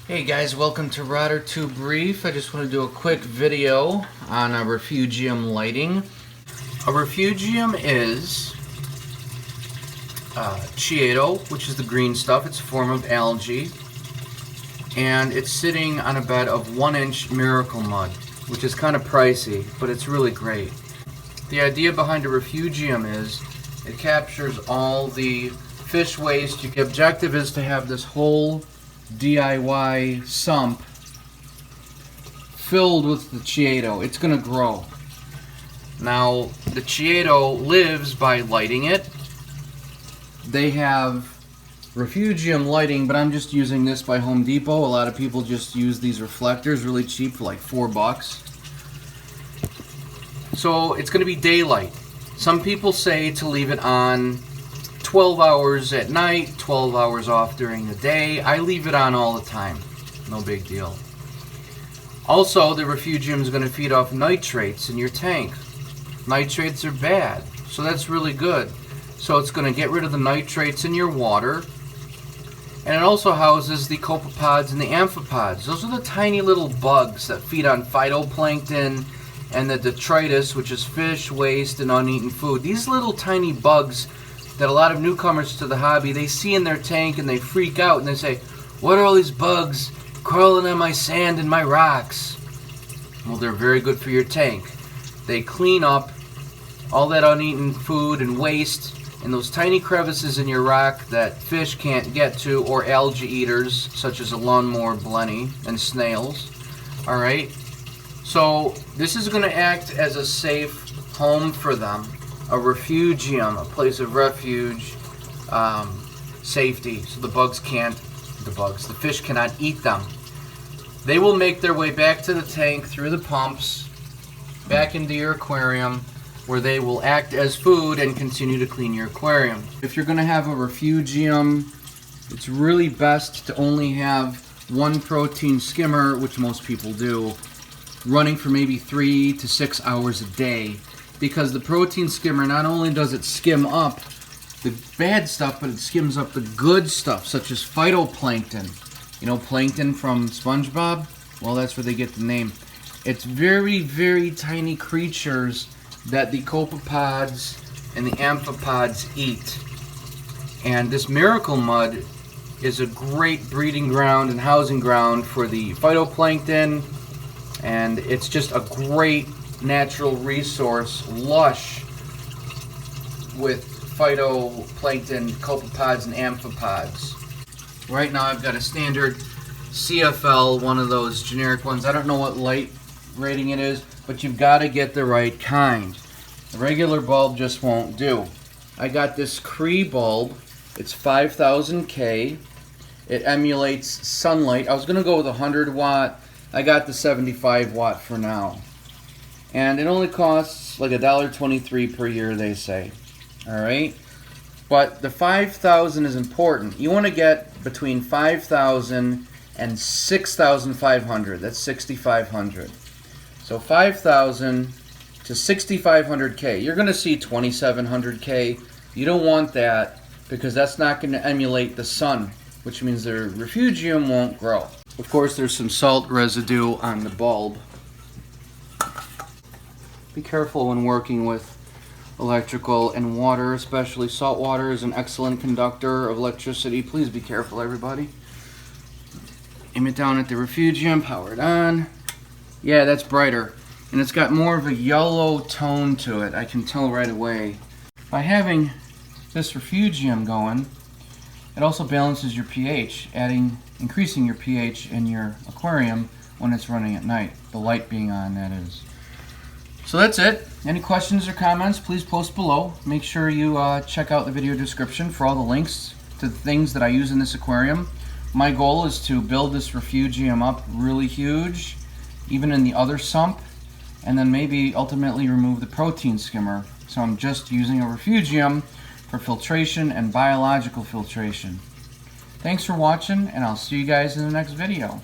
Hey guys, welcome to ROTTER Brief. I just want to do a quick video on a refugium lighting. A refugium is Chiedo, which is the green stuff. It's a form of algae, and it's sitting on a bed of 1-inch miracle mud, which is kind of pricey, but it's really great. The idea behind a refugium is it captures all the fish waste. The objective is to have this whole DIY sump filled with the Chiedo. It's going to grow. Now, the Chiedo lives by lighting it. They have refugium lighting, but I'm just using this by Home Depot. A lot of people just use these reflectors, really cheap, for like $4. So it's going to be daylight. Some people say to leave it on 12 hours at night, 12 hours off during the day. I leave it on all the time. No big deal. Also, the refugium is going to feed off nitrates in your tank. Nitrates are bad, so that's really good. So it's going to get rid of the nitrates in your water. And it also houses the copepods and the amphipods. Those are the tiny little bugs that feed on phytoplankton and the detritus, which is fish waste and uneaten food. These little tiny bugs that a lot of newcomers to the hobby, they see in their tank and they freak out and they say, "What are all these bugs crawling on my sand and my rocks?" Well, they're very good for your tank. They clean up all that uneaten food and waste in those tiny crevices in your rock that fish can't get to, or algae eaters such as a lawnmower blenny and snails. Alright, so this is going to act as a safe home for them. A refugium, a place of refuge, safety, so the fish cannot eat them. They will make their way back to the tank through the pumps, back into your aquarium, where they will act as food and continue to clean your aquarium. If you're going to have a refugium, it's really best to only have one protein skimmer, which most people do, running for maybe 3 to 6 hours a day. Because the protein skimmer, not only does it skim up the bad stuff, but it skims up the good stuff, such as phytoplankton. You know, plankton from SpongeBob? Well, that's where they get the name. It's very, very tiny creatures that the copepods and the amphipods eat. And this miracle mud is a great breeding ground and housing ground for the phytoplankton, and it's just a great natural resource, lush with phytoplankton, copepods, and amphipods. Right now I've got a standard CFL, one of those generic ones. I don't know what light rating it is, but you've got to get the right kind. The regular bulb just won't do. I got this Cree bulb. It's 5000 K. It emulates sunlight. I was going to go with 100 watt. I got the 75 watt for now. And it only costs like $1.23 per year, they say. Alright? But the 5,000 is important. You want to get between 5,000 and 6,500. That's 6,500. So 5,000 to 6,500 K. You're going to see 2,700 K. You don't want that because that's not going to emulate the sun, which means the refugium won't grow. Of course, there's some salt residue on the bulb. Be careful when working with electrical and water, especially salt water is an excellent conductor of electricity. Please be careful, everybody. Aim it down at the refugium, power it on. Yeah, that's brighter. And it's got more of a yellow tone to it, I can tell right away. By having this refugium going, it also balances your pH, increasing your pH in your aquarium when it's running at night. The light being on, that is. So that's it. Any questions or comments, please post below. Make sure you check out the video description for all the links to the things that I use in this aquarium. My goal is to build this refugium up really huge, even in the other sump, and then maybe ultimately remove the protein skimmer. So I'm just using a refugium for filtration and biological filtration. Thanks for watching, and I'll see you guys in the next video.